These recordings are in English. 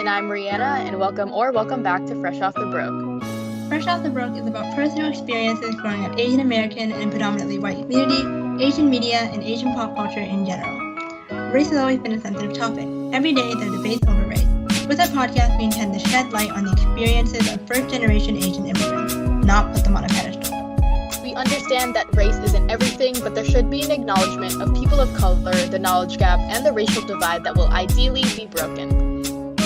And I'm Rihanna, and welcome back to Fresh Off the Broke. Fresh Off the Broke is about personal experiences growing up Asian American in a predominantly white community, Asian media, and Asian pop culture in general. Race has always been a sensitive topic. Every day there are debates over race. With our podcast, we intend to shed light on the experiences of first-generation Asian immigrants, not put them on a pedestal. We understand that race isn't everything, but there should be an acknowledgement of people of color, the knowledge gap, and the racial divide that will ideally be broken.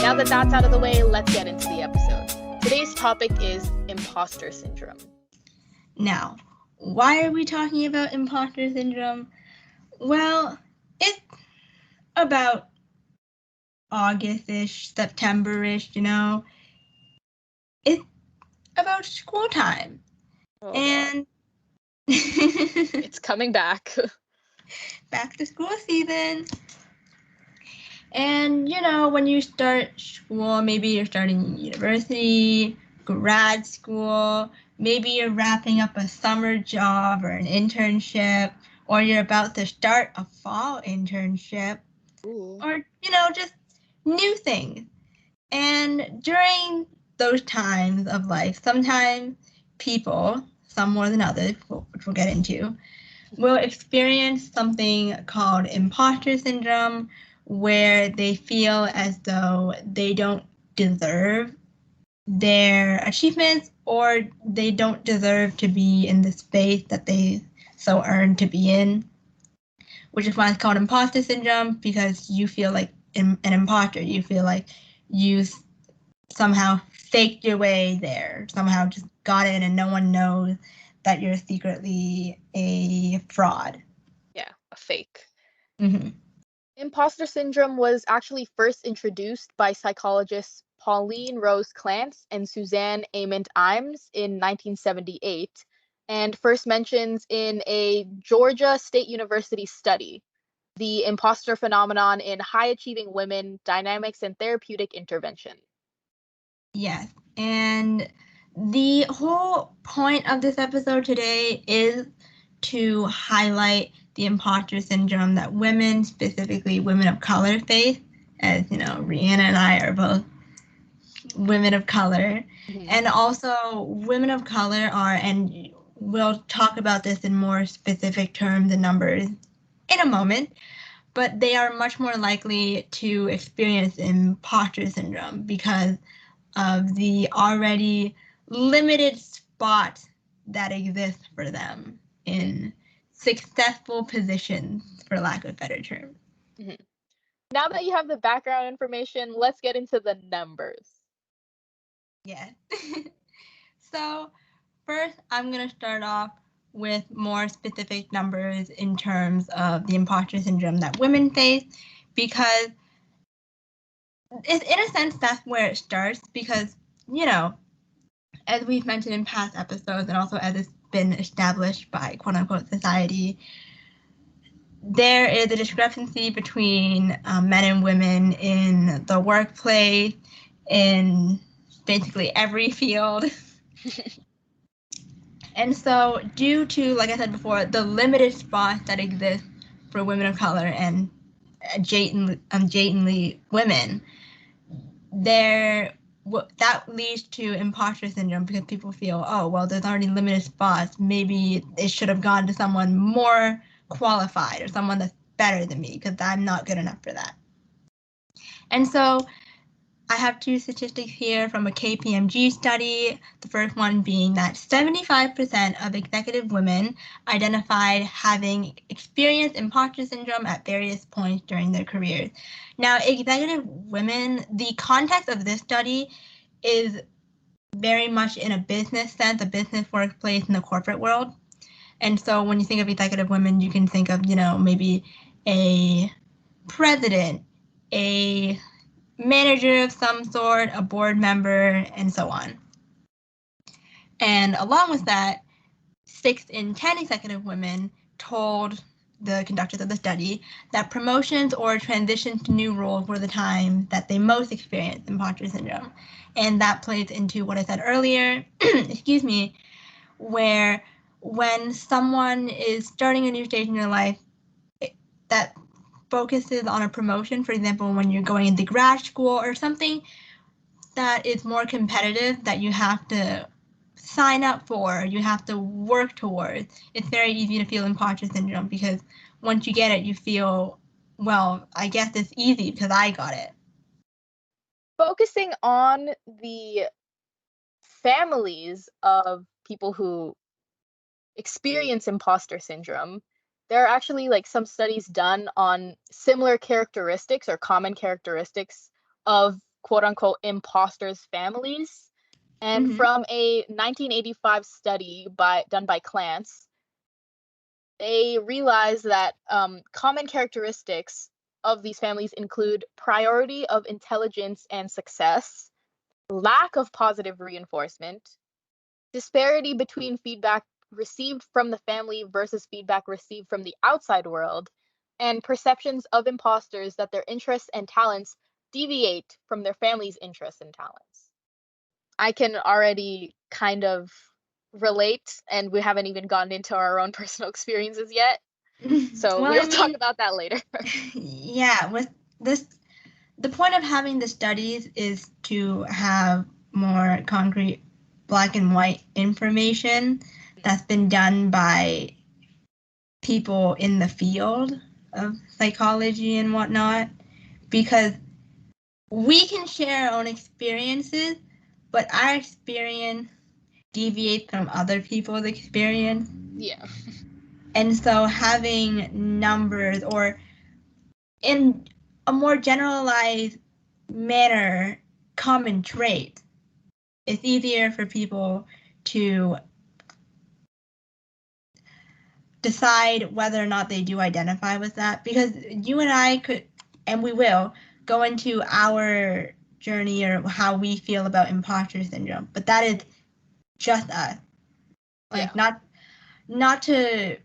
Now that that's out of the way, let's get into the episode. Today's topic is Imposter Syndrome. Now, why are we talking about Imposter Syndrome? Well, it's about August-ish, September-ish, It's about school time. Oh, and it's coming back. Back to school season. And, when you start school, maybe you're starting university, grad school, maybe you're wrapping up a summer job or an internship, or you're about to start a fall internship, Ooh. or, just new things. And during those times of life, sometimes people, some more than others, which we'll get into, will experience something called imposter syndrome, where they feel as though they don't deserve their achievements or they don't deserve to be in the space that they so earned to be in, which is why it's called imposter syndrome, because you feel like an imposter. You feel like you somehow faked your way there, somehow just got in and no one knows that you're secretly a fraud. Yeah, a fake. Mm-hmm. Imposter syndrome was actually first introduced by psychologists Pauline Rose Clance and Suzanne Amond Imes in 1978, and first mentions in a Georgia State University study, The Imposter Phenomenon in High-Achieving Women, Dynamics and Therapeutic Intervention. Yes, and the whole point of this episode today is to highlight the imposter syndrome that women, specifically women of color, face. As Rihanna and I are both women of color. Mm-hmm. And also women of color are, and we'll talk about this in more specific terms and numbers in a moment, but they are much more likely to experience imposter syndrome because of the already limited spot that exists for them in successful positions, for lack of a better term. Mm-hmm. Now that you have the background information, let's get into the numbers. Yes. So first, I'm going to start off with more specific numbers in terms of the imposter syndrome that women face, because in a sense, that's where it starts, because, as we've mentioned in past episodes, and also as it's been established by quote-unquote society, there is a discrepancy between men and women in the workplace, in basically every field. And so due to, like I said before, the limited spots that exist for women of color and adjacently women, that leads to imposter syndrome, because people feel, oh, well, there's already limited spots. Maybe it should have gone to someone more qualified or someone that's better than me, because I'm not good enough for that. And so I have two statistics here from a KPMG study, the first one being that 75% of executive women identified having experienced imposter syndrome at various points during their careers. Now, executive women, the context of this study is very much in a business sense, a business workplace in the corporate world. And so when you think of executive women, you can think of, maybe a president, a manager of some sort, a board member, and so on. And along with that, 6 in 10 executive women told the conductors of the study that promotions or transitions to new roles were the time that they most experienced imposter syndrome. And that plays into what I said earlier, excuse me, where when someone is starting a new stage in your life, that focuses on a promotion, for example, when you're going into grad school or something that is more competitive, that you have to sign up for, you have to work towards, it's very easy to feel imposter syndrome because once you get it, you feel, well, I guess it's easy because I got it. Focusing on the families of people who experience imposter syndrome, there are actually like some studies done on similar characteristics or common characteristics of quote unquote imposters' families. And Mm-hmm. from a 1985 study done by Clance, they realized that common characteristics of these families include priority of intelligence and success, lack of positive reinforcement, disparity between feedback received from the family versus feedback received from the outside world, and perceptions of imposters that their interests and talents deviate from their family's interests and talents. I can already kind of relate, and we haven't even gotten into our own personal experiences yet. So Well, we'll I talk mean, about that later. yeah, with this, the point of having the studies is to have more concrete black and white information that's been done by people in the field of psychology and whatnot, because we can share our own experiences, but our experience deviates from other people's experience. Yeah. And so having numbers or in a more generalized manner, common trait, it's easier for people to decide whether or not they do identify with that. Because you and I could, and we will, go into our journey or how we feel about imposter syndrome, but that is just us. Yeah. Like, not to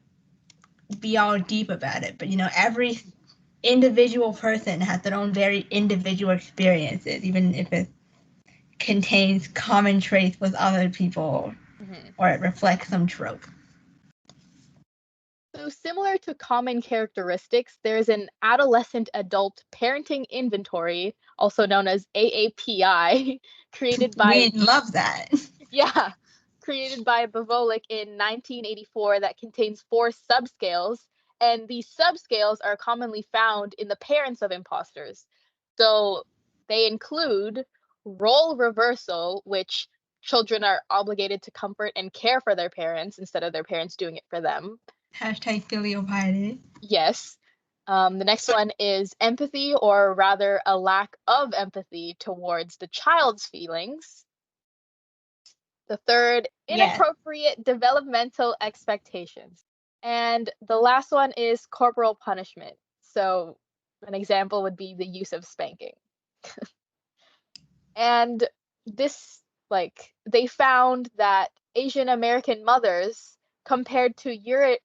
be all deep about it, but every individual person has their own very individual experiences, even if it contains common traits with other people Mhm. or it reflects some trope. So, similar to common characteristics, there's an adolescent adult parenting inventory, also known as AAPI, created by We love that. yeah, created by Bavolic in 1984 that contains 4 subscales, and these subscales are commonly found in the parents of imposters. So, they include role reversal, which children are obligated to comfort and care for their parents instead of their parents doing it for them. Hashtag filial piety. Yes. The next one is empathy, or rather, a lack of empathy towards the child's feelings. The third, Yes. inappropriate developmental expectations. And the last one is corporal punishment. So, an example would be the use of spanking. And this, like, they found that Asian American mothers, compared to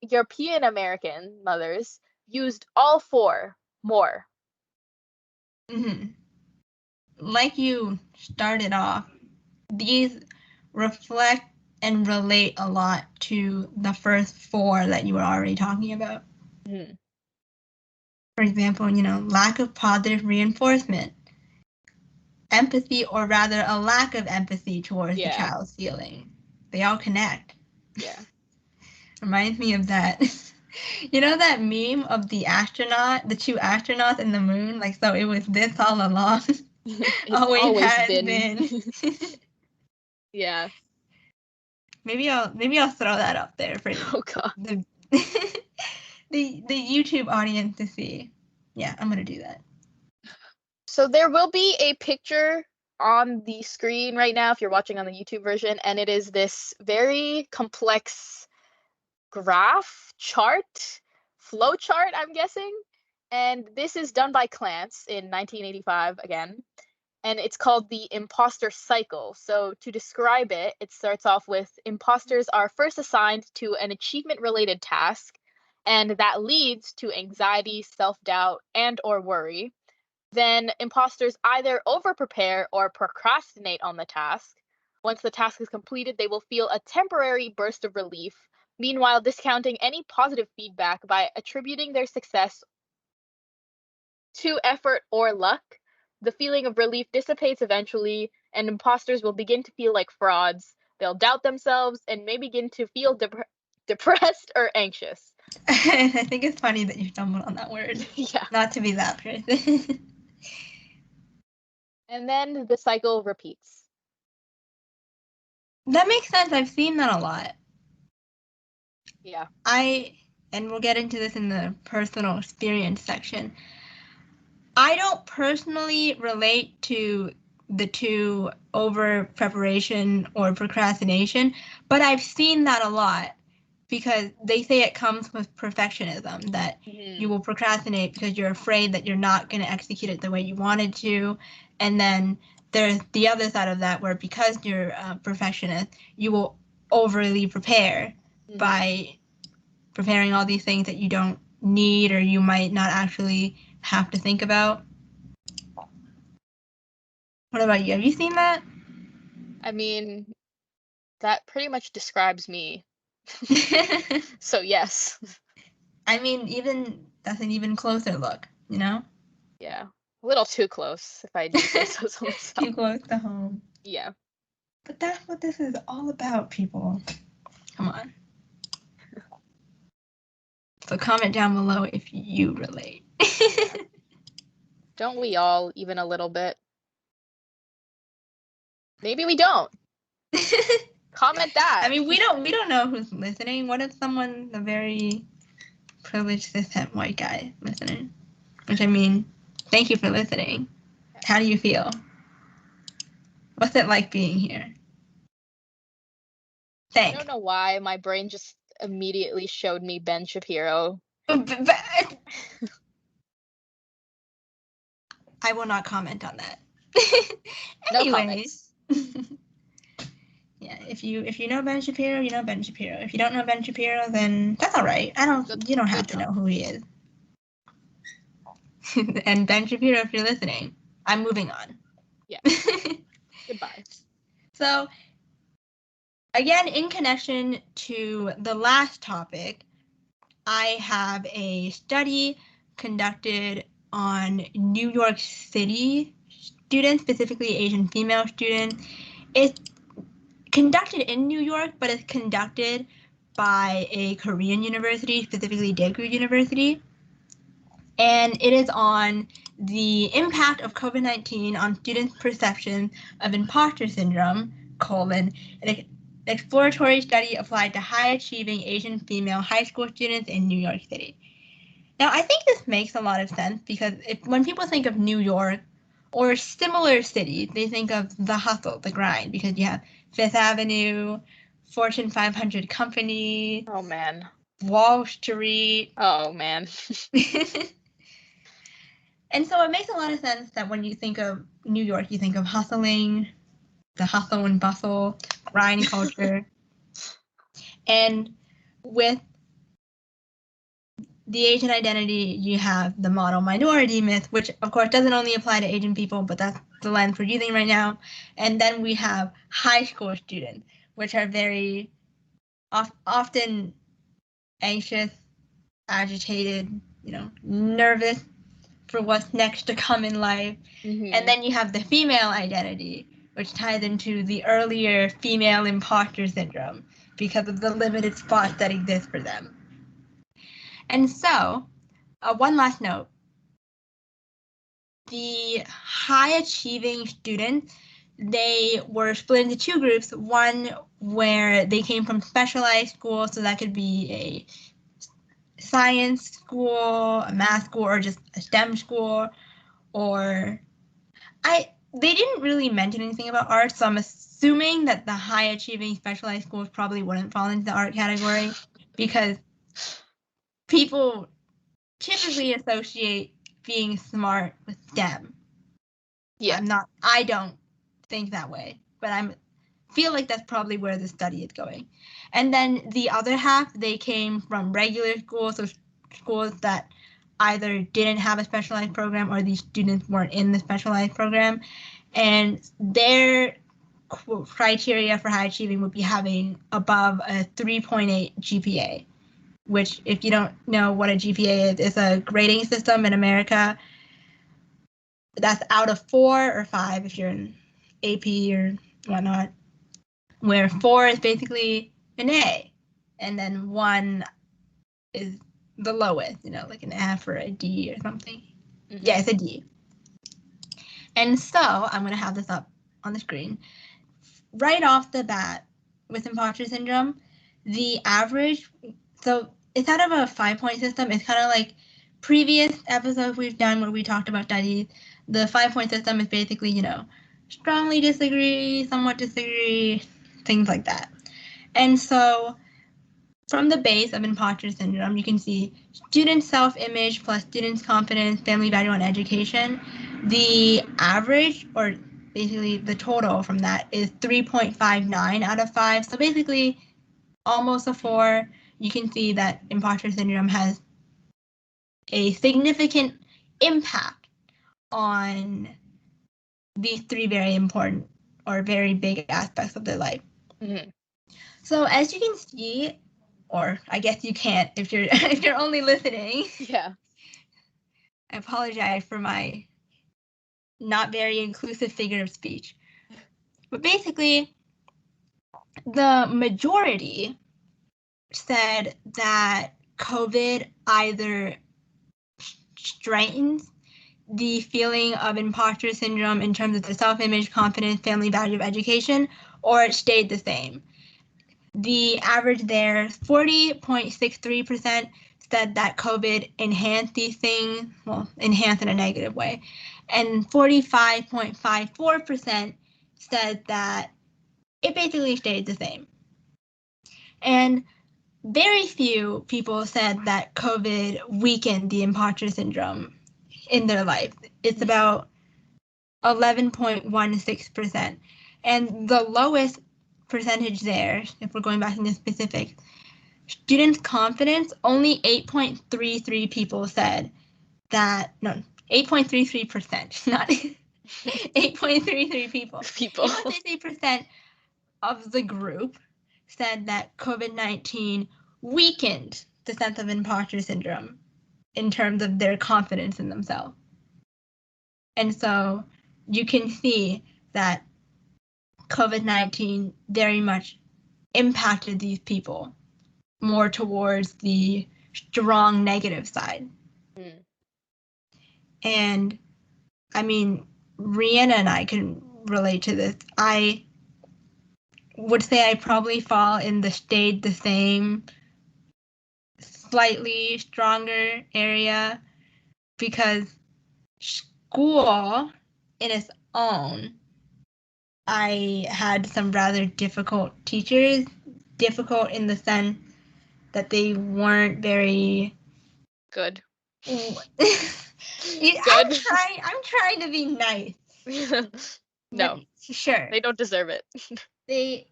European American mothers, used all 4 more. Mm-hmm. Like you started off, these reflect and relate a lot to the first 4 that you were already talking about. Mhm. For example, lack of positive reinforcement, empathy, or rather a lack of empathy towards the Yeah, child's feeling. They all connect. yeah. Reminds me of that. That meme of the astronaut, the 2 astronauts in the moon? Like, so it was this all along. It's Always always has been. been. Yeah. Maybe I'll throw that up there for Oh god. the the YouTube audience to see. Yeah, I'm gonna do that. So there will be a picture on the screen right now if you're watching on the YouTube version, and it is this very complex graph chart, flow chart, I'm guessing. And this is done by Clance in 1985 again. And it's called the imposter cycle. So to describe it, it starts off with imposters are first assigned to an achievement related task, and that leads to anxiety, self-doubt, and or worry. Then imposters either overprepare or procrastinate on the task. Once the task is completed, they will feel a temporary burst of relief, meanwhile discounting any positive feedback by attributing their success to effort or luck. The feeling of relief dissipates eventually, and imposters will begin to feel like frauds. They'll doubt themselves and may begin to feel depressed or anxious. I think it's funny that you stumbled on that word. Yeah. Not to be that person. And then the cycle repeats. That makes sense. I've seen that a lot. Yeah. And we'll get into this in the personal experience section. I don't personally relate to the two over preparation or procrastination, but I've seen that a lot because they say it comes with perfectionism, that you will procrastinate because you're afraid that you're not going to execute it the way you wanted to. And then there's the other side of that where because you're a perfectionist, you will overly prepare by preparing all these things that you don't need or you might not actually have to think about. What about you? Have you seen that? I mean, that pretty much describes me. So yes. I mean, even that's an even closer look, you know? Yeah. A little too close, if I do say so myself. Too close to home. Yeah. But that's what this is all about, people. Come on. So comment down below if you relate. Yeah. Don't we all, even a little bit? Maybe we don't. Comment that. I mean, we don't know who's listening. What if someone's a very privileged cis-het white guy listening? Which, I mean, thank you for listening. How do you feel? What's it like being here? I don't know why my brain just immediately showed me Ben Shapiro. I will not comment on that. No comments. Yeah, if you know Ben Shapiro, you know Ben Shapiro. If you don't know Ben Shapiro, then that's all right. You don't have to know who he is. And Ben Shapiro, if you're listening, I'm moving on. Yeah. Goodbye. So, again, in connection to the last topic, I have a study conducted on New York City students, specifically Asian female students. It's conducted in New York, but it's conducted by a Korean university, specifically Daegu University. And it is on the impact of COVID-19 on students' perception of imposter syndrome, an exploratory study applied to high-achieving Asian female high school students in New York City. Now, I think this makes a lot of sense because when people think of New York or similar cities, they think of the hustle, the grind, because you have Fifth Avenue, Fortune 500 companies. Oh, man. Wall Street. Oh, man. And so it makes a lot of sense that when you think of New York, you think of hustling, the hustle and bustle, grind culture. And with the Asian identity, you have the model minority myth, which of course doesn't only apply to Asian people, but that's the lens we're using right now. And then we have high school students, which are very often anxious, agitated, nervous for what's next to come in life. And then you have the female identity, which ties into the earlier female imposter syndrome because of the limited spots that exist for them. And so, one last note. The high-achieving students, they were split into two groups. One where they came from specialized schools, so that could be a science school, a math school, or just a STEM school, or they didn't really mention anything about art, so I'm assuming that the high-achieving specialized schools probably wouldn't fall into the art category because people typically associate being smart with STEM. Yeah. I don't think that way, but I feel like that's probably where the study is going. And then the other half, they came from regular schools, so schools that either didn't have a specialized program or these students weren't in the specialized program. And their criteria for high achieving would be having above a 3.8 GPA, which if you don't know what a GPA is, it's a grading system in America that's out of 4 or 5 if you're in AP or whatnot, where 4 is basically an A, and then 1 is the lowest, like an F or a D or something. Mm-hmm. Yeah, it's a D. And so I'm going to have this up on the screen. Right off the bat, with imposter syndrome, the average, so it's out of a 5-point system. It's kind of like previous episodes we've done where we talked about studies. The 5-point system is basically, strongly disagree, somewhat disagree, things like that. And so from the base of imposter syndrome, you can see student self-image plus students' confidence, family value, and education. The average, or basically the total from that, is 3.59 out of 5. So basically almost a 4. You can see that imposter syndrome has a significant impact on these 3 very important or very big aspects of their life. Mm-hmm. So as you can see, or I guess you can't if you're only listening. Yeah. I apologize for my not very inclusive figure of speech. But basically, the majority said that COVID either strengthens the feeling of imposter syndrome in terms of the self-image, confidence, family value of education, or it stayed the same. The average there, 40.63% said that COVID enhanced these things, well, enhanced in a negative way, and 45.54% said that it basically stayed the same. And very few people said that COVID weakened the imposter syndrome in their life. It's about 11.16%. And the lowest percentage there, if we're going back into specifics, students' confidence, only 8.33 people said that, no, 8.33%, not 8.33 people. 8.33% of the group said that COVID-19 weakened the sense of imposter syndrome in terms of their confidence in themselves. And so you can see that COVID-19 very much impacted these people more towards the strong negative side. Mm. And I mean, Rihanna and I can relate to this. I would say I probably fall in the stayed the same, slightly stronger area, because school in its own, I had some rather difficult teachers, difficult in the sense that they weren't very Good. Good. Good. I'm trying to be nice. No, But sure. they don't deserve it. They,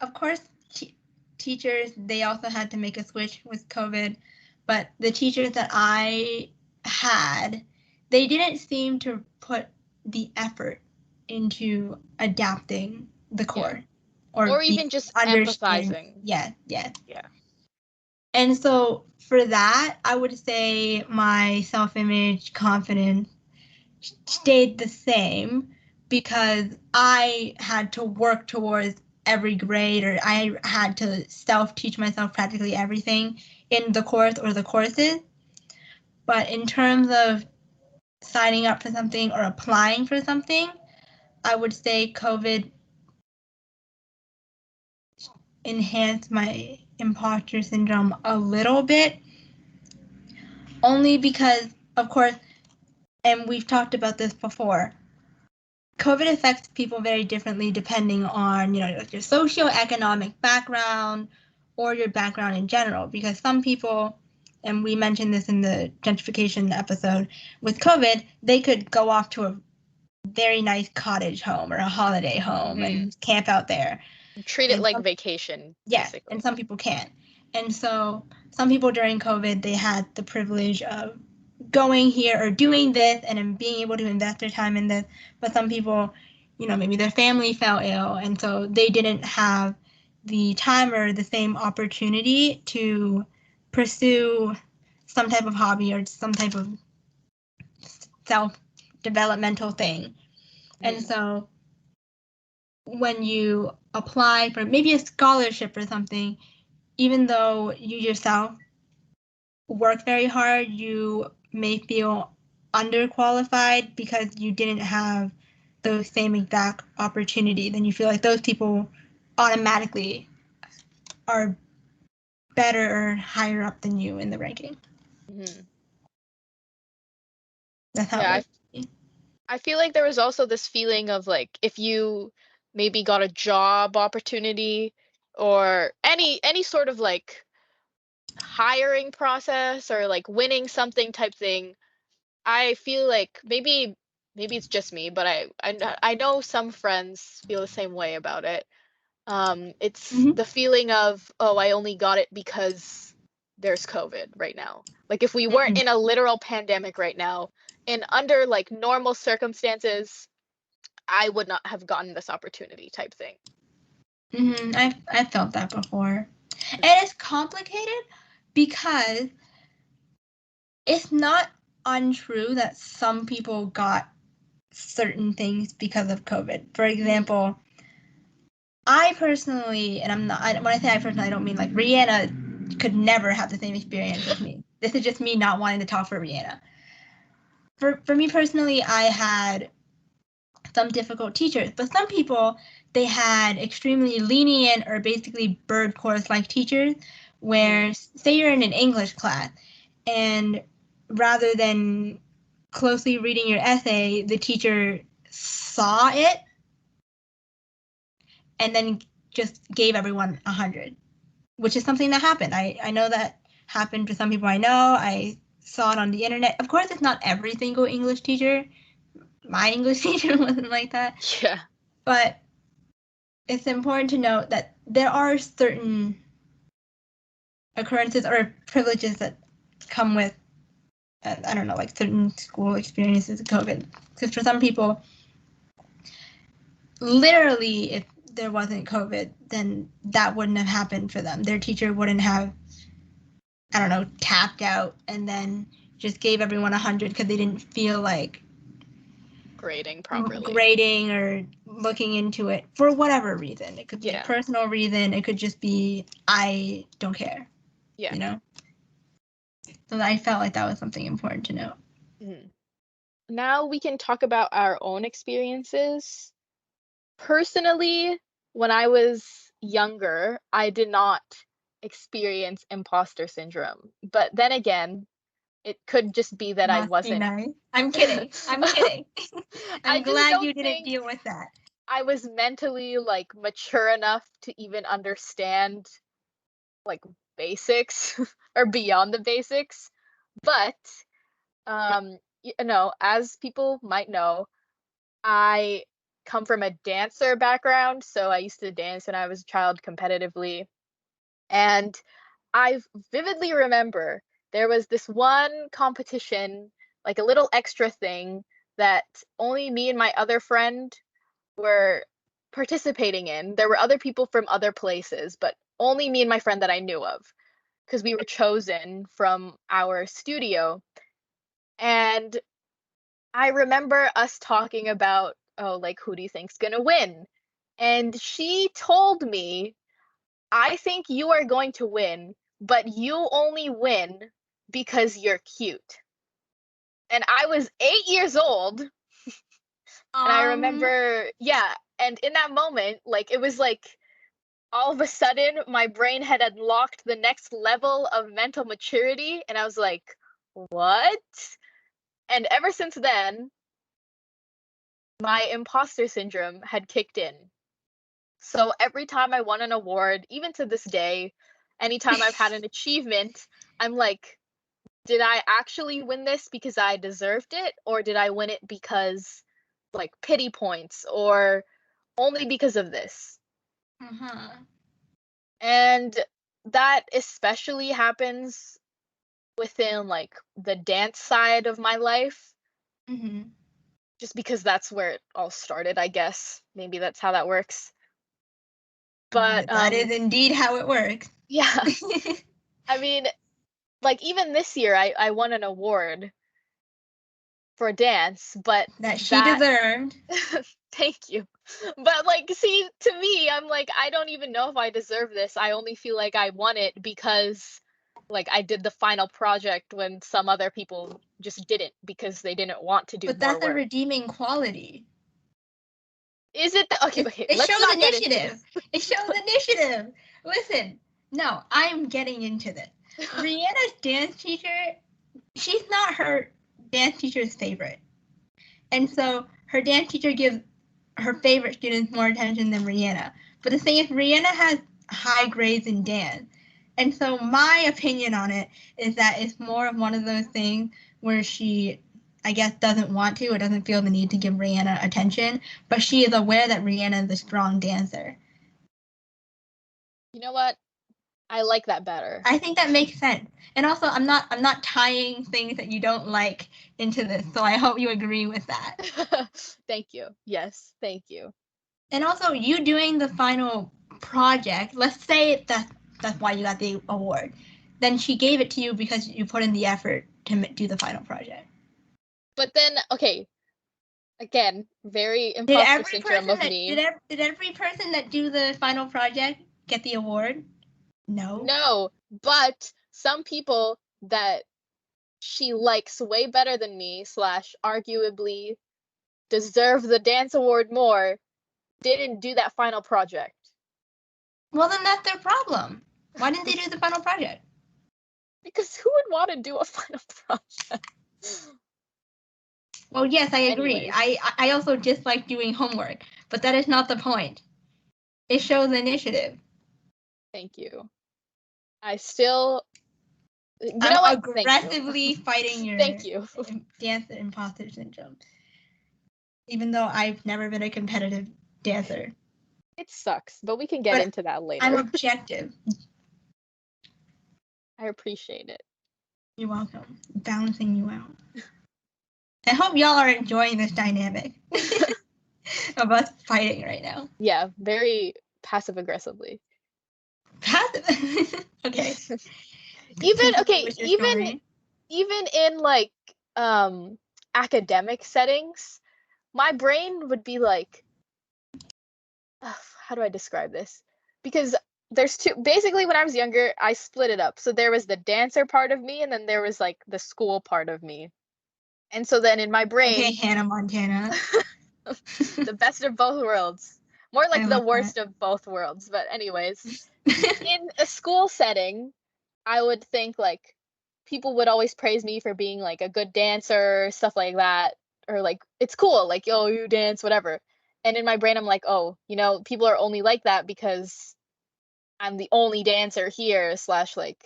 of course, teachers, they also had to make a switch with COVID, but the teachers that I had, they didn't seem to put the effort into adapting the course Or even just understand. empathizing. Yeah. Yeah. And so for that, I would say my self-image, confidence stayed the same because I had to work towards every grade, or I had to self-teach myself practically everything in the course or the courses. But in terms of signing up for something or applying for something, I would say COVID enhanced my imposter syndrome a little bit, only because, of course, and we've talked about this before, COVID affects people very differently depending on, like your socioeconomic background or your background in general. Because some people, and we mentioned this in the gentrification episode, with COVID, they could go off to a very nice cottage home or a holiday home and camp out there. Treat it like vacation, basically. And some people can't. And so some people during COVID, they had the privilege of going here or doing this and being able to invest their time in this. But some people, maybe their family fell ill, and so they didn't have the time or the same opportunity to pursue some type of hobby or some type of self-developmental thing. And so when you apply for maybe a scholarship or something, even though you yourself work very hard, you may feel underqualified because you didn't have those same exact opportunity. Then you feel like those people automatically are better or higher up than you in the ranking. Mm-hmm. That's how Yeah, it works. I feel like there was also this feeling of like if you maybe got a job opportunity or any sort of like hiring process or like winning something type thing, I feel like maybe it's just me, but I know some friends feel the same way about it. It's Mm-hmm. the feeling of, oh, I only got it because there's COVID right now. Like if we weren't Mm-hmm. in a literal pandemic right now, in under like normal circumstances, I would not have gotten this opportunity type thing. Mm-hmm. I've felt that before. And it's complicated because it's not untrue that some people got certain things because of COVID. For example, I personally, and when I say I personally, I don't mean like Rihanna could never have the same experience as me. This is just me not wanting to talk for Rihanna. For me personally, I had some difficult teachers, but some people, they had extremely lenient or basically bird course like teachers where say you're in an English class and rather than closely reading your essay, the teacher saw it and then just gave everyone 100, which is something that happened. I know that happened to some people I know. I saw it on the internet. Of course, it's not every single English teacher. My English teacher wasn't like that. Yeah. But it's important to note that there are certain occurrences or privileges that come with, I don't know, like certain school experiences of COVID. Because for some people, literally, if there wasn't COVID, then that wouldn't have happened for them. Their teacher wouldn't have, I don't know, tapped out and then just gave everyone 100 because they didn't feel like Grading properly. grading or looking into it for whatever reason. It could be a Yeah. personal reason. It could just be, I don't care, Yeah. you know? So I felt like that was something important to know. Mhm. Now we can talk about our own experiences. Personally, when I was younger, I did not experience imposter syndrome. But then again, it could just be that I Must be wasn't. nice. I'm kidding. I'm kidding. I I'm just glad don't you didn't think deal with that. I was mentally like mature enough to even understand like basics or beyond the basics. But as people might know, I come from a dancer background, so I used to dance when I was a child competitively. And I vividly remember there was this one competition, like a little extra thing that only me and my other friend were participating in. There were other people from other places, but only me and my friend that I knew of because we were chosen from our studio. And I remember us talking about, oh, like, who do you think's gonna win? And she told me, I think you are going to win, but you only win because you're cute. And I was 8 years old, and I Um, remember, yeah, and in that moment, like, it was like all of a sudden my brain had unlocked the next level of mental maturity, and I was like, what? And ever since then, my imposter syndrome had kicked in. So every time I won an award, even to this day, anytime I've had an achievement, I'm like, did I actually win this because I deserved it? Or did I win it because, like, pity points or only because of this? uh-huh. And that especially happens within, like, the dance side of my life, Mm-hmm. just because that's where it all started, I guess. Maybe that's how that works. But, That is indeed how it works. yeah, I mean, like even this year I won an award for dance, but that she deserved. Thank you. But like, see, to me, I'm like, I don't even know if I deserve this. I only feel like I won it because like I did the final project when some other people just didn't because they didn't want to do But more that's a work. redeeming quality. Is it okay, It let's shows not get into initiative. It shows initiative. Listen, no, I'm getting into this. this. Rihanna's dance teacher, she's not her dance teacher's favorite. And so her dance teacher gives her favorite students more attention than Rihanna. But the thing is, Rihanna has high grades in dance. And so my opinion on it is that it's more of one of those things where she, I guess, doesn't want to or doesn't feel the need to give Rihanna attention, but she is aware that Rihanna is a strong dancer. You know what? I like that better. I think that makes sense. And also, I'm not tying things that you don't like into this, so I hope you agree with that. Thank you. Yes, thank you. And also, you doing the final project, let's say that's why you got the award. Then she gave it to you because you put in the effort to do the final project. But then, okay, again, very imposter syndrome of me. Did every person that do the final project get the award? No. No, but some people that she likes way better than me, slash, arguably deserve the dance award more, didn't do that final project. Well, then that's their problem. Why didn't they do the final project? Because who would want to do a final project? Well, yes, I agree. Anyways. I also dislike doing homework, but that is not the point. It shows initiative. Thank you. I still, you I'm know what? aggressively fighting your Thank you. dance imposter syndrome. Even though I've never been a competitive dancer. It sucks, but we can get into that later. I'm objective. I appreciate it. You're welcome. Balancing you out. I hope y'all are enjoying this dynamic of us fighting right now. Yeah, very passive aggressively. Passive. Okay. Even in like academic settings, my brain would be like, how do I describe this? Because there's two, basically when I was younger, I split it up. So there was the dancer part of me and then there was like the school part of me. And so then in my brain, okay, Hannah Montana. the best of both worlds. More like the worst that. of both worlds. But anyways, in a school setting, I would think like people would always praise me for being like a good dancer, stuff like that, or like it's cool, like, oh, you dance, whatever. And in my brain, I'm like, oh, you know, people are only like that because I'm the only dancer here, slash like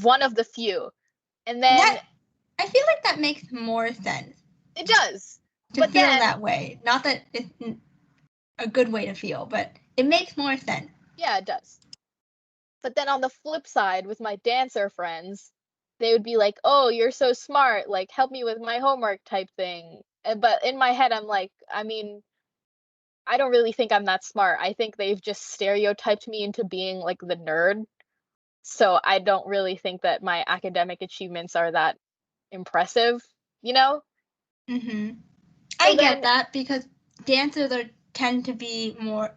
one of the few. And then I feel like that makes more sense. It does. To feel that way. Not that it's a good way to feel, but it makes more sense. Yeah, it does. But then on the flip side, with my dancer friends, they would be like, oh, you're so smart, like help me with my homework type thing. But in my head, I'm like, I mean, I don't really think I'm that smart. I think they've just stereotyped me into being like the nerd. So I don't really think that my academic achievements are that impressive, you know? Mm-hmm. I get that because dancers tend to be more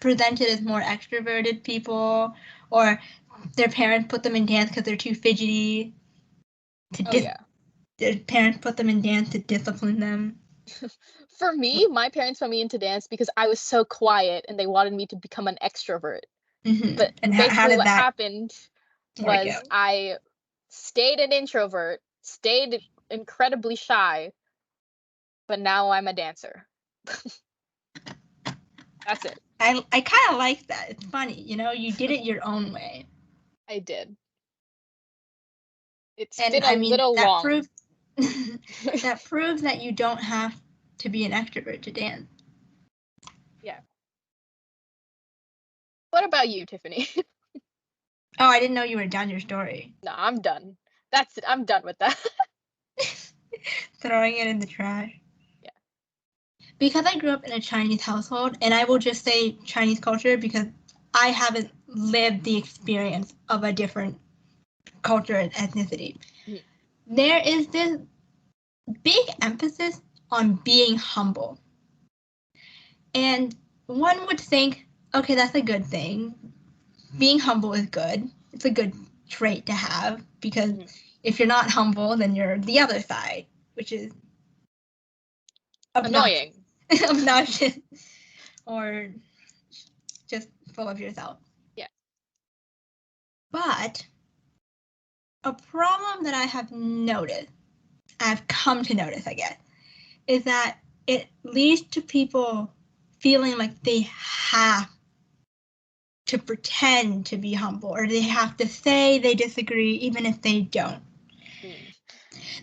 presented as more extroverted people, or their parents put them in dance because they're too fidgety. Their parents put them in dance to discipline them. For me, my parents put me into dance because I was so quiet and they wanted me to become an extrovert. Mm-hmm. But and basically what happened was out? I stayed an introvert, stayed incredibly shy, but now I'm a dancer. That's it. I kind of like that. It's funny, you know, you did it your own way. I did. It's been a little that long. That proves that you don't have to be an extrovert to dance. Yeah. What about you, Tiffany? Oh, I didn't know you were done your story. No, I'm done. That's it. I'm done with that. Throwing it in the trash. Yeah. Because I grew up in a Chinese household, and I will just say Chinese culture because I haven't lived the experience of a different culture and ethnicity. Mm. There is this big emphasis on being humble. And one would think, okay, that's a good thing. Being humble is good. It's a good trait to have, because if you're not humble, then you're the other side, which is Annoying. obnoxious, or just full of yourself. Yeah. But a problem that I've come to notice, I guess, is that it leads to people feeling like they have to pretend to be humble, or they have to say they disagree even if they don't.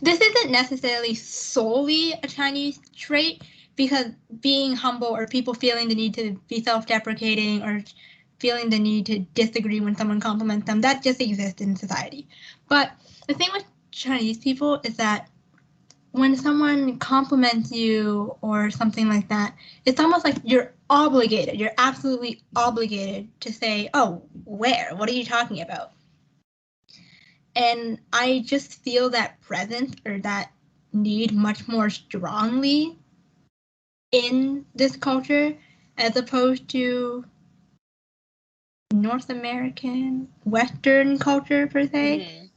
This isn't necessarily solely a Chinese trait, because being humble, or people feeling the need to be self-deprecating, or feeling the need to disagree when someone compliments them, that just exists in society. But the thing with Chinese people is that when someone compliments you or something like that, it's almost like you're absolutely obligated to say, oh, where? What are you talking about? And I just feel that presence, or that need, much more strongly in this culture, as opposed to North American, Western culture, per se.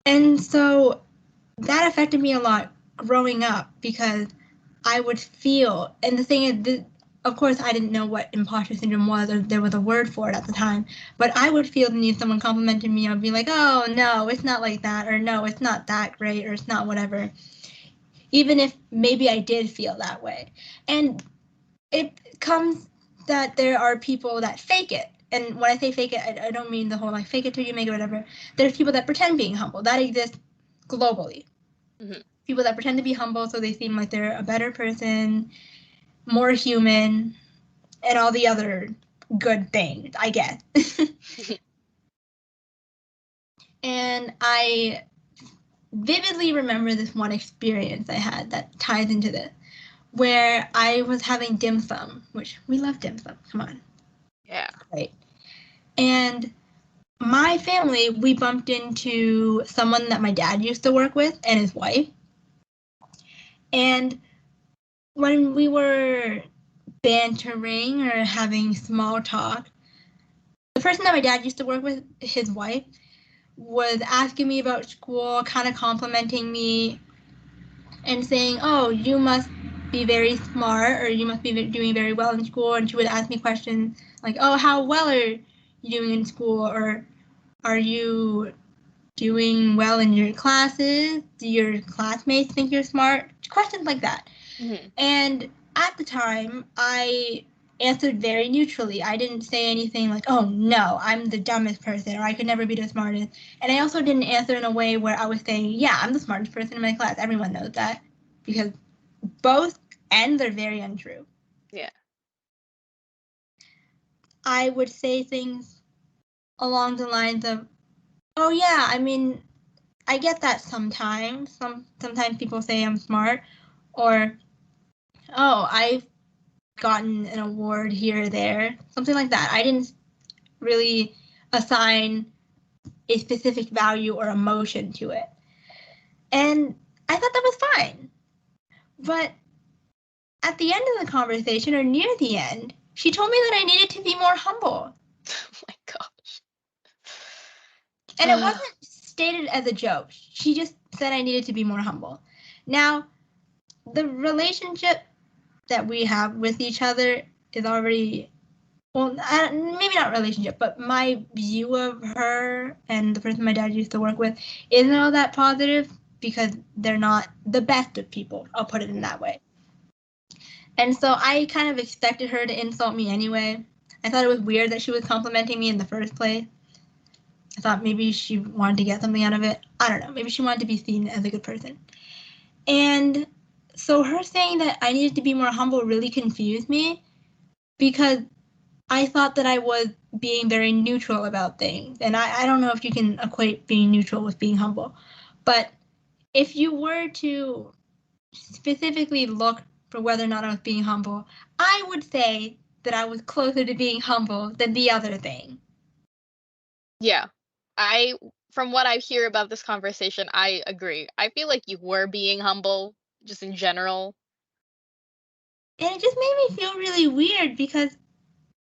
And so that affected me a lot growing up, because I would feel, and the thing is, of course, I didn't know what imposter syndrome was, or there was a word for it at the time, but I would feel the need, if someone complimented me, I'd be like, oh, no, it's not like that, or no, it's not that great, or it's not whatever, even if maybe I did feel that way. And it comes that there are people that fake it. And when I say fake it, I don't mean the whole like fake it till you make it, whatever. There's people that pretend being humble. That exists globally. People that pretend to be humble so they seem like they're a better person, more human, and all the other good things, I guess. And I vividly remember this one experience I had that ties into this, where I was having dim sum, which we love dim sum. Come on. Yeah. Right. And my family, we bumped into someone that my dad used to work with, and his wife. And when we were bantering or having small talk, the person that my dad used to work with, his wife, was asking me about school, kind of complimenting me and saying, oh, you must be very smart, or you must be doing very well in school. And she would ask me questions like, oh, how well are you doing in school? Or are you doing well in your classes? Do your classmates think you're smart? Questions like that. And at the time, I answered very neutrally. I didn't say anything like, oh, no, I'm the dumbest person, or I could never be the smartest. And I also didn't answer in a way where I was saying, yeah, I'm the smartest person in my class. Everyone knows that. Because both ends are very untrue. Yeah. I would say things along the lines of, oh, yeah, I mean, I get that sometimes. Sometimes people say I'm smart, or, oh, I've gotten an award here or there, something like that. I didn't really assign a specific value or emotion to it. And I thought that was fine. But at the end of the conversation, or near the end, she told me that I needed to be more humble. Oh my gosh. And it wasn't stated as a joke. She just said I needed to be more humble. Now, the relationship that we have with each other is already, well, maybe not relationship, but my view of her and the person my dad used to work with isn't all that positive, because they're not the best of people. I'll put it in that way. And so I kind of expected her to insult me anyway. I thought it was weird that she was complimenting me in the first place. I thought maybe she wanted to get something out of it. I don't know. Maybe she wanted to be seen as a good person. And so her saying that I needed to be more humble really confused me, because I thought that I was being very neutral about things. And I don't know if you can equate being neutral with being humble. But if you were to specifically look for whether or not I was being humble, I would say that I was closer to being humble than the other thing. Yeah. I from what I hear about this conversation, I agree. I feel like you were being humble, just in general. And it just made me feel really weird because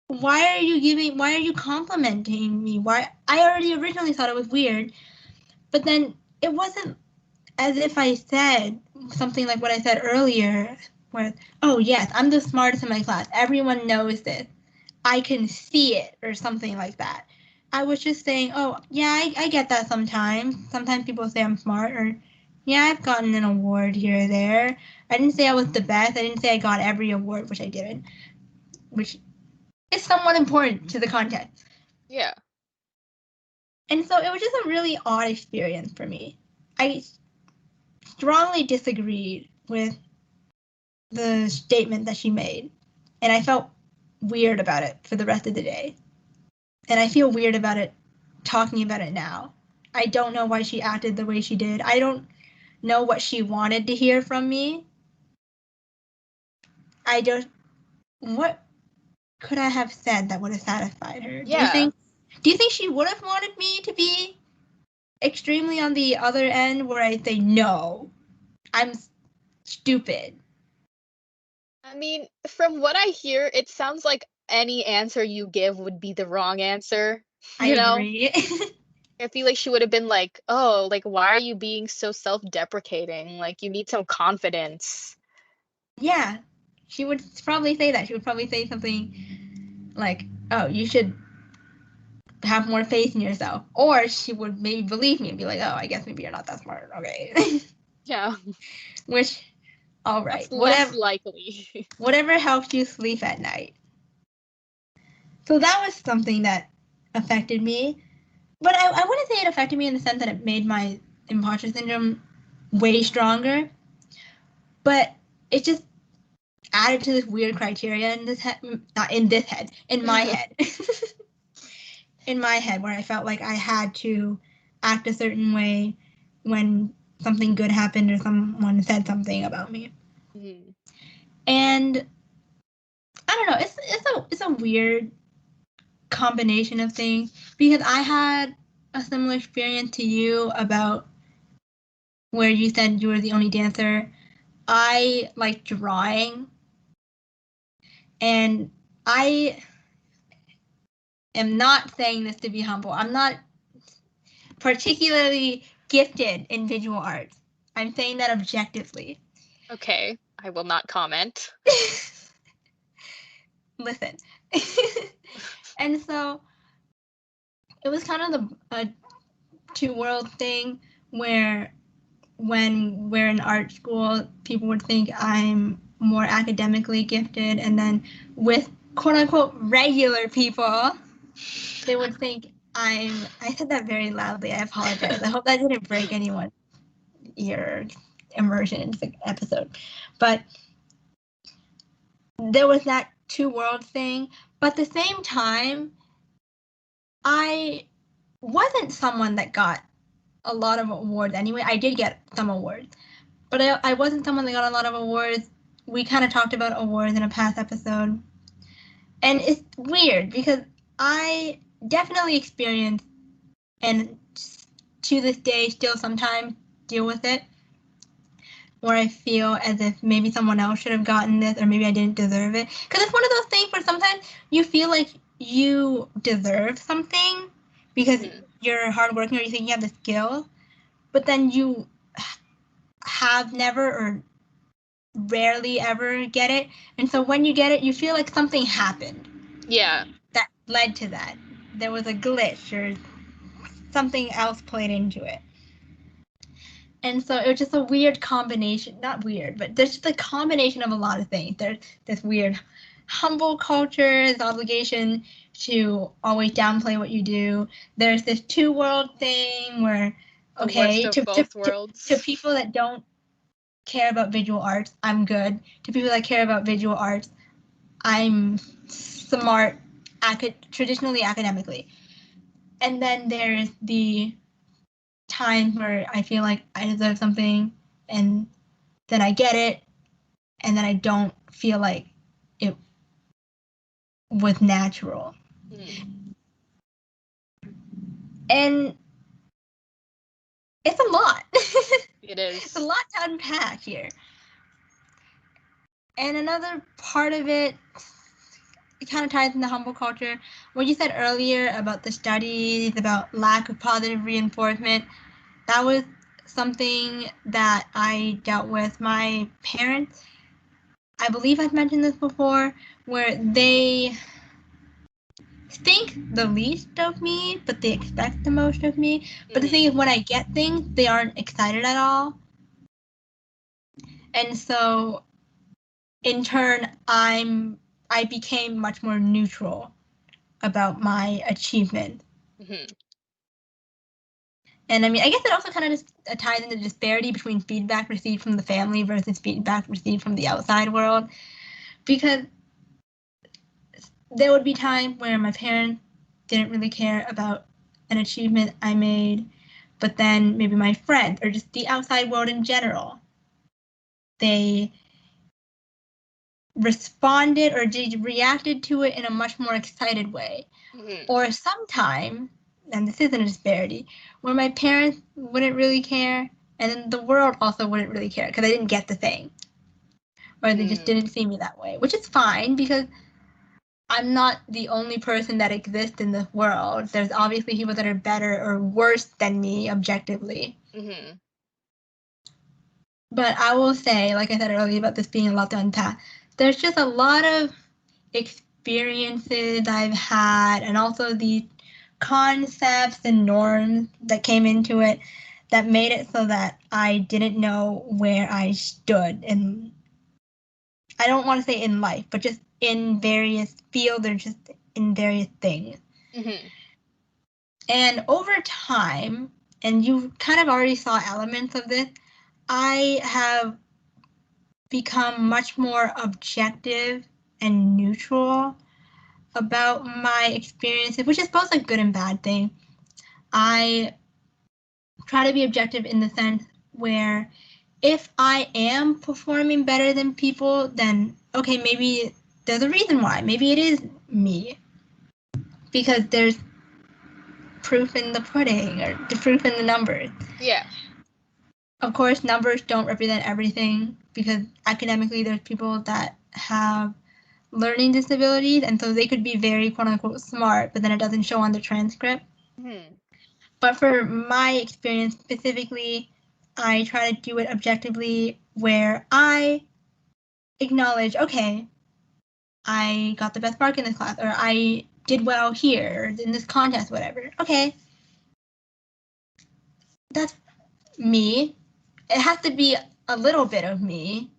why are you complimenting me? Why I already originally thought it was weird, but then it wasn't as if I said something like what I said earlier, where, oh yes, I'm the smartest in my class. Everyone knows this. I can see it, or something like that. I was just saying, oh yeah, I get that sometimes. Sometimes people say I'm smart, or yeah, I've gotten an award here or there. I didn't say I was the best. I didn't say I got every award, which I didn't, which is somewhat important to the content. Yeah. And so it was just a really odd experience for me. I strongly disagreed with the statement that she made, and I felt weird about it for the rest of the day. And I feel weird about it talking about it now. I don't know why she acted the way she did. I don't know what she wanted to hear from me. I don't. What could I have said that would have satisfied her? Yeah. Do you think she would have wanted me to be extremely on the other end where I say no, I'm stupid? I mean, from what I hear, it sounds like any answer you give would be the wrong answer, I you know? agree. I feel like she would have been like, "Oh, like why are you being so self-deprecating? Like you need some confidence." Yeah, she would probably say that. She would probably say something like, oh, you should have more faith in yourself. Or she would maybe believe me and be like, oh, I guess maybe you're not that smart. Okay. Yeah, Which, all right. that's less likely. Whatever helps you sleep at night. So that was something that affected me. But I wouldn't say it affected me in the sense that it made my imposter syndrome way stronger. But it just added to this weird criteria in this head, not in this head, in my head. In my head, where I felt like I had to act a certain way when something good happened or someone said something about me. Mhm. And I don't know, it's a weird combination of things because I had a similar experience to you about where you said you were the only dancer. I like drawing, and I am not saying this to be humble. I'm not particularly gifted in visual arts. I'm saying that objectively. Okay, I will not comment. Listen. And so it was kind of a two world thing where when we're in art school, people would think I'm more academically gifted, and then with quote unquote regular people, they would think I said that very loudly. I apologize. I hope that didn't break anyone's ear immersion in the episode. But there was that two world thing. But at the same time, I wasn't someone that got a lot of awards anyway. I did get some awards, but I wasn't someone that got a lot of awards. We kind of talked about awards in a past episode. And it's weird because I definitely experience, and to this day still sometimes deal with it, where I feel as if maybe someone else should have gotten this or maybe I didn't deserve it. Because it's one of those things where sometimes you feel like you deserve something because Mhm. you're hardworking or you think you have the skill, but then you have never or rarely ever get it. And so when you get it, you feel like something happened Yeah. that led to that. There was a glitch or something else played into it. And so it was just a weird combination, not weird, but there's just a combination of a lot of things. There's this weird humble culture, this obligation to always downplay what you do. There's this two world thing where, The worst okay, of both to worlds. people that don't care about visual arts, I'm good. To people that care about visual arts, I'm smart, traditionally academically. And then there's the time where I feel like I deserve something and then I get it and then I don't feel like it was natural. Mhm. And it's a lot. It is. It's a lot to unpack here. And another part of it kind of ties into humble culture. What you said earlier about the studies, about lack of positive reinforcement, that was something that I dealt with. My parents, I believe I've mentioned this before, where they think the least of me, but they expect the most of me. But the thing is, when I get things, they aren't excited at all. And so, in turn, I became much more neutral about my achievement. And I mean, I guess it also kind of just ties into the disparity between feedback received from the family versus feedback received from the outside world. Because there would be times where my parents didn't really care about an achievement I made, but then maybe my friends or just the outside world in general, they responded or reacted to it in a much more excited way. Or sometimes, and this isn't a disparity, where my parents wouldn't really care, and then the world also wouldn't really care because I didn't get the thing. Or they just didn't see me that way, which is fine because I'm not the only person that exists in this world. There's obviously people that are better or worse than me objectively. But I will say, like I said earlier about this being a lot to unpack, there's just a lot of experiences I've had and also the concepts and norms that came into it that made it so that I didn't know where I stood in, I don't want to say in life, but just in various fields or just in various things. And over time, and you kind of already saw elements of this, I have become much more objective and neutral about my experiences, which is both a good and bad thing. I try to be objective in the sense where if I am performing better than people, then okay, maybe there's a reason why. Maybe it is me. Because there's proof in the pudding or the proof in the numbers. Yeah. Of course, numbers don't represent everything because academically there's people that have learning disabilities, and so they could be very quote unquote smart, but then it doesn't show on the transcript. But for my experience specifically, I try to do it objectively where I acknowledge, okay, I got the best mark in this class, or I did well here in this contest, whatever. Okay. That's me. It has to be a little bit of me.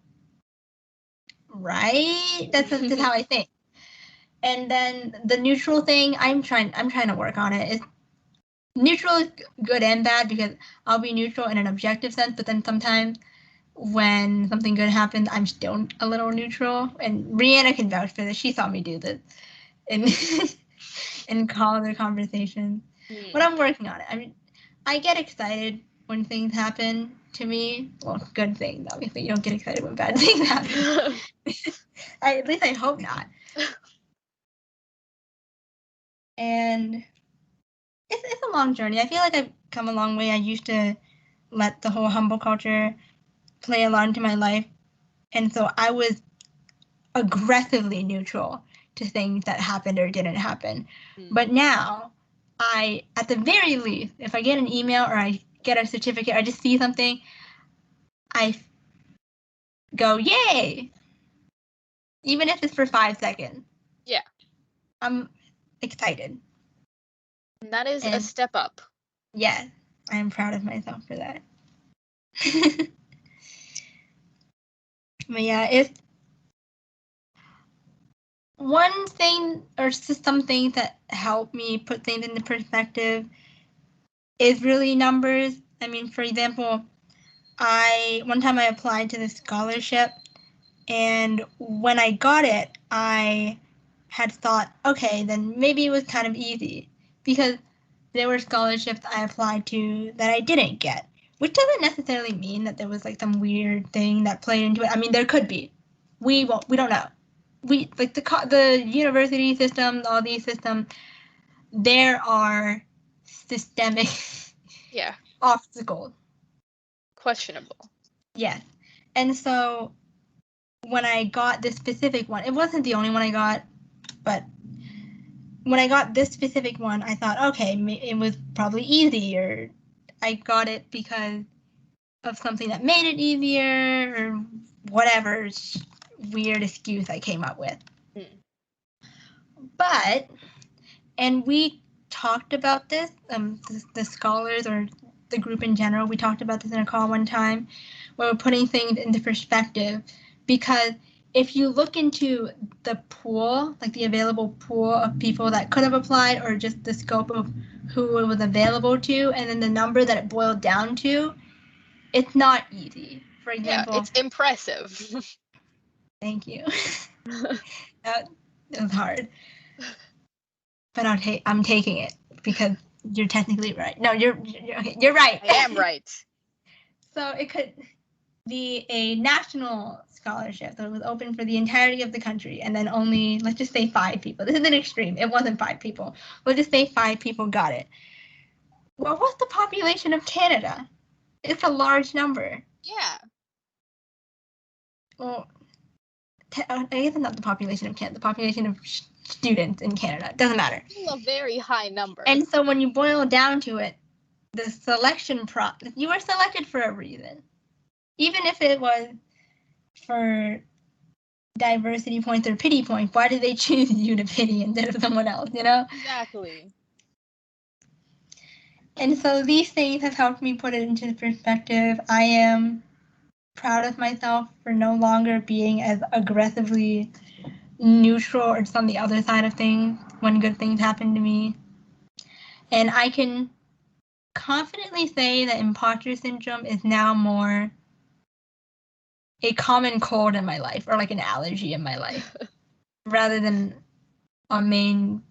Right? That's just how I think. And then the neutral thing, I'm trying to work on it. It's, neutral is good and bad because I'll be neutral in an objective sense, but then sometimes when something good happens, I'm still a little neutral. And Rihanna can vouch for this. She saw me do this in college conversations. But I'm working on it. I mean, I get excited when things happen to me. Well, good things, obviously. You don't get excited when bad things happen. At least I hope not. And it's a long journey. I feel like I've come a long way. I used to let the whole humble culture play a lot into my life. And so I was aggressively neutral to things that happened or didn't happen. But now, at the very least, if I get an email or I get a certificate, I just see something, I go, yay! Even if it's for 5 seconds. Yeah. I'm excited. And that is a step up. Yes, I am proud of myself for that. But yeah, it's one thing or some things that help me put things into perspective is really numbers. I mean, for example, one time I applied to this scholarship, and when I got it, I had thought, okay, then maybe it was kind of easy because there were scholarships I applied to that I didn't get, which doesn't necessarily mean that there was like some weird thing that played into it. I mean, there could be. We don't know. We like the university system, all these systems, there are systemic obstacle. Questionable. Yes. And so when I got this specific one, it wasn't the only one I got, but when I got this specific one, I thought, okay, it was probably easier. I got it because of something that made it easier or whatever weird excuse I came up with. But, and we talked about this, the scholars or the group in general, we talked about this in a call one time where we're putting things into perspective, because if you look into the pool, like the available pool of people that could have applied or just the scope of who it was available to, and then the number that it boiled down to, it's not easy. For example, yeah, it's impressive. Thank you. That was hard. But I'm taking it because you're technically right. No, you're okay, you're right. I am right. So it could be a national scholarship that was open for the entirety of the country, and then only, let's just say 5 people. This is an extreme. It wasn't 5 people. We'll just say 5 people got it. Well, what's the population of Canada? It's a large number. Yeah. Well, I guess not the population of Canada, the population of students in Canada. It doesn't matter. Still a very high number. And so when you boil down to it, the selection process, you were selected for a reason. Even if it was for diversity points or pity points, why did they choose you to pity instead of someone else, you know? Exactly. And so these things have helped me put it into perspective. I am proud of myself for no longer being as aggressively neutral or just on the other side of things when good things happen to me. And I can confidently say that imposter syndrome is now more a common cold in my life, or like an allergy in my life, rather than a main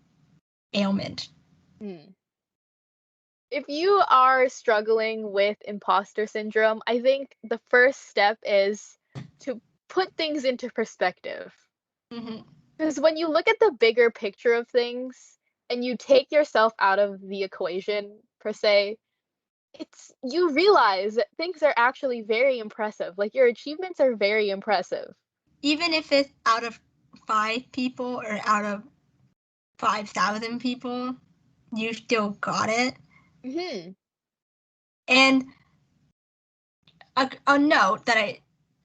ailment. If you are struggling with imposter syndrome, I think the first step is to put things into perspective. Because when you look at the bigger picture of things and you take yourself out of the equation, per se, you realize that things are actually very impressive. Like, your achievements are very impressive. Even if it's out of 5 people or out of 5,000 people, you still got it. And a note that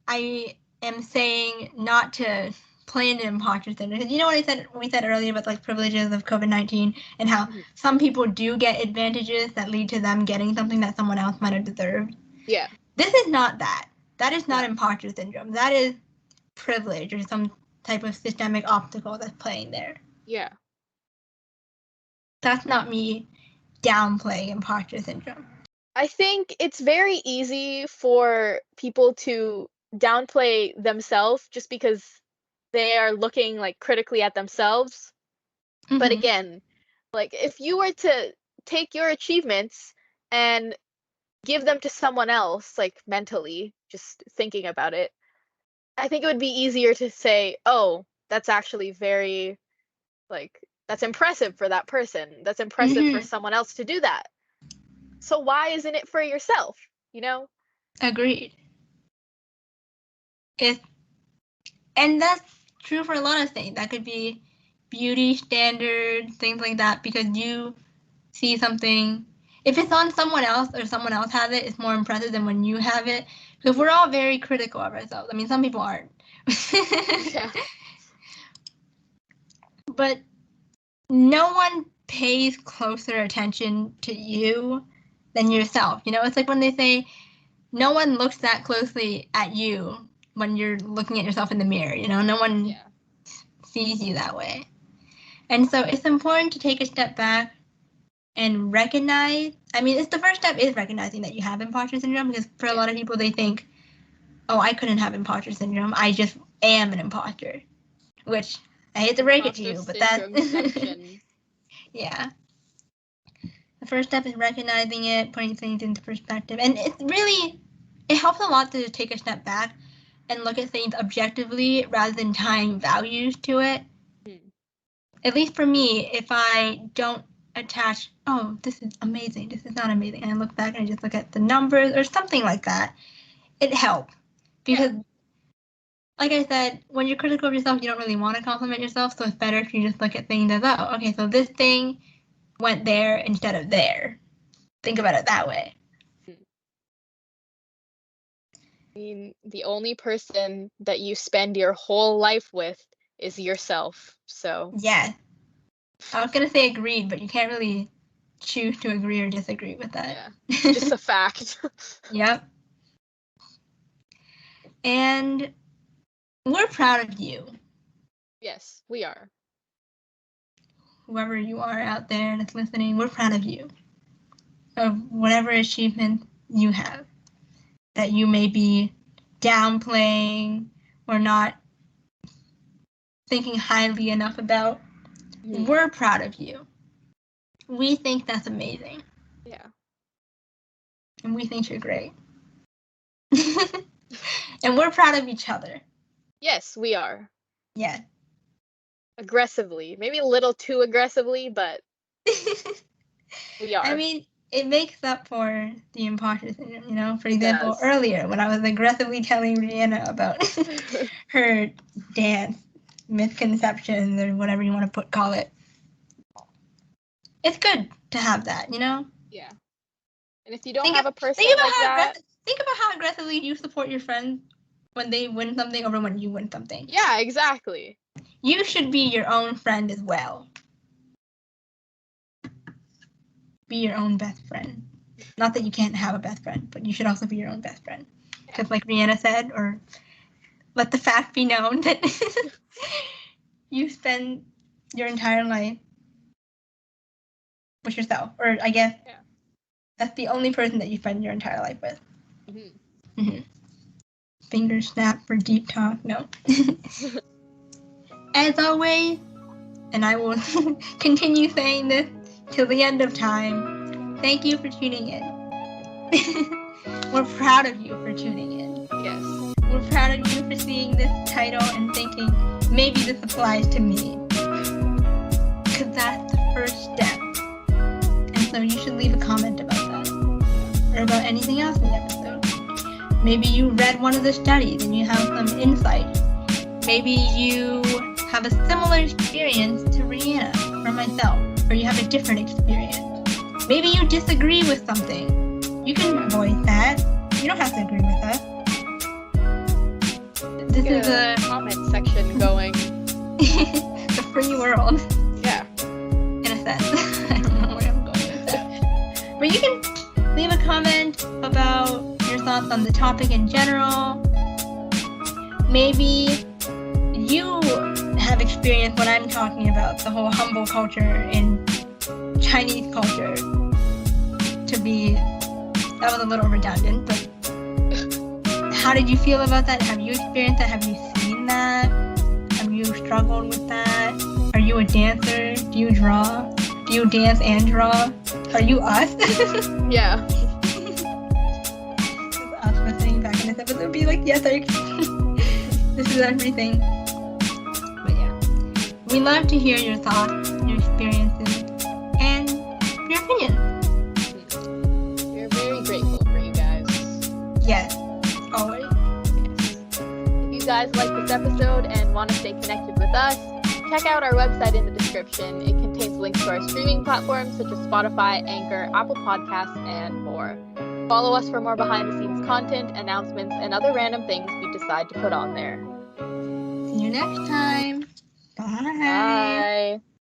I am saying not to play into imposter syndrome, because you know what we said earlier about like privileges of COVID-19 and how some people do get advantages that lead to them getting something that someone else might have deserved. Yeah. This is not that. That is not imposter syndrome. That is privilege or some type of systemic obstacle that's playing there. Yeah. That's not me downplaying imposter syndrome. I think it's very easy for people to downplay themselves just because they are looking like critically at themselves. But again, like, if you were to take your achievements and give them to someone else, like mentally, just thinking about it, I think it would be easier to say, oh, that's actually very, like, that's impressive for that person. That's impressive for someone else to do that. So why isn't it for yourself, you know? Agreed. And that's true for a lot of things. That could be beauty standards, things like that, because you see something. If it's on someone else or someone else has it, it's more impressive than when you have it. Because we're all very critical of ourselves. I mean, some people aren't. Yeah. But no one pays closer attention to you than yourself. You know, it's like when they say no one looks that closely at you when you're looking at yourself in the mirror. You know, no one sees you that way. And so it's important to take a step back and recognize. I mean, it's the first step is recognizing that you have imposter syndrome, because for a lot of people they think, oh, I couldn't have imposter syndrome. I just am an imposter, which I hate to break it to you, but that's yeah. The first step is recognizing it, putting things into perspective, and it helps a lot to take a step back and look at things objectively rather than tying values to it. At least for me, if I don't attach, oh, this is amazing, this is not amazing, and I look back and I just look at the numbers or something like that, it helps. Because, like I said, when you're critical of yourself, you don't really want to compliment yourself, so it's better if you just look at things as, oh, okay, so this thing went there instead of there. Think about it that way. I mean, the only person that you spend your whole life with is yourself. So Yeah. I was gonna say agreed, but you can't really choose to agree or disagree with that. yeah, just a fact. Yep. And we're proud of you. Yes, we are. Whoever you are out there that's listening, we're proud of you. Of whatever achievement you have. That you may be downplaying or not thinking highly enough about. We're proud of you. We think that's amazing. Yeah. And we think you're great. And we're proud of each other. Yes, we are. Yeah. Aggressively. Maybe a little too aggressively, but we are. I mean, it makes up for the imposter syndrome, you know? For example, earlier when I was aggressively telling Rihanna about her dance misconceptions or whatever you want to call it. It's good to have that, you know? Yeah. And if you don't have a person like that... Think about how aggressively you support your friends when they win something over when you win something. Yeah, exactly. You should be your own friend as well. Be your own best friend. Not that you can't have a best friend, but you should also be your own best friend. Because like Rihanna said, or let the fact be known that you spend your entire life with yourself. Or I guess that's the only person that you spend your entire life with. Finger snap for deep talk. No. As always, and I will continue saying this till the end of time, thank you for tuning in. We're proud of you for tuning in. Yes. We're proud of you for seeing this title and thinking, maybe this applies to me. Because that's the first step. And so you should leave a comment about that. Or about anything else in the episode. Maybe you read one of the studies and you have some insight. Maybe you have a similar experience to Rihanna or myself. Or you have a different experience. Maybe you disagree with something. You can voice that. You don't have to agree with us. This is a comment section going. The free world. Yeah. In a sense. I don't know where I'm going with that. But you can leave a comment about your thoughts on the topic in general. Maybe you have experienced what I'm talking about, the whole humble culture in Chinese culture. That was a little redundant, but how did you feel about that? Have you experienced that? Have you seen that? Have you struggled with that? Are you a dancer? Do you draw? Do you dance and draw? Are you us? Yeah. This is us listening back in this episode would be like, yes, this is everything. But yeah, we love to hear your thoughts, your experiences, and your opinions. We're very grateful for you guys. Yes, always. Yes. If you guys like this episode and want to stay connected with us, check out our website in the description. It contains links to our streaming platforms such as Spotify, Anchor, Apple Podcasts, and more. Follow us for more behind-the-scenes content, announcements, and other random things we decide to put on there. See you next time. Bye. Bye.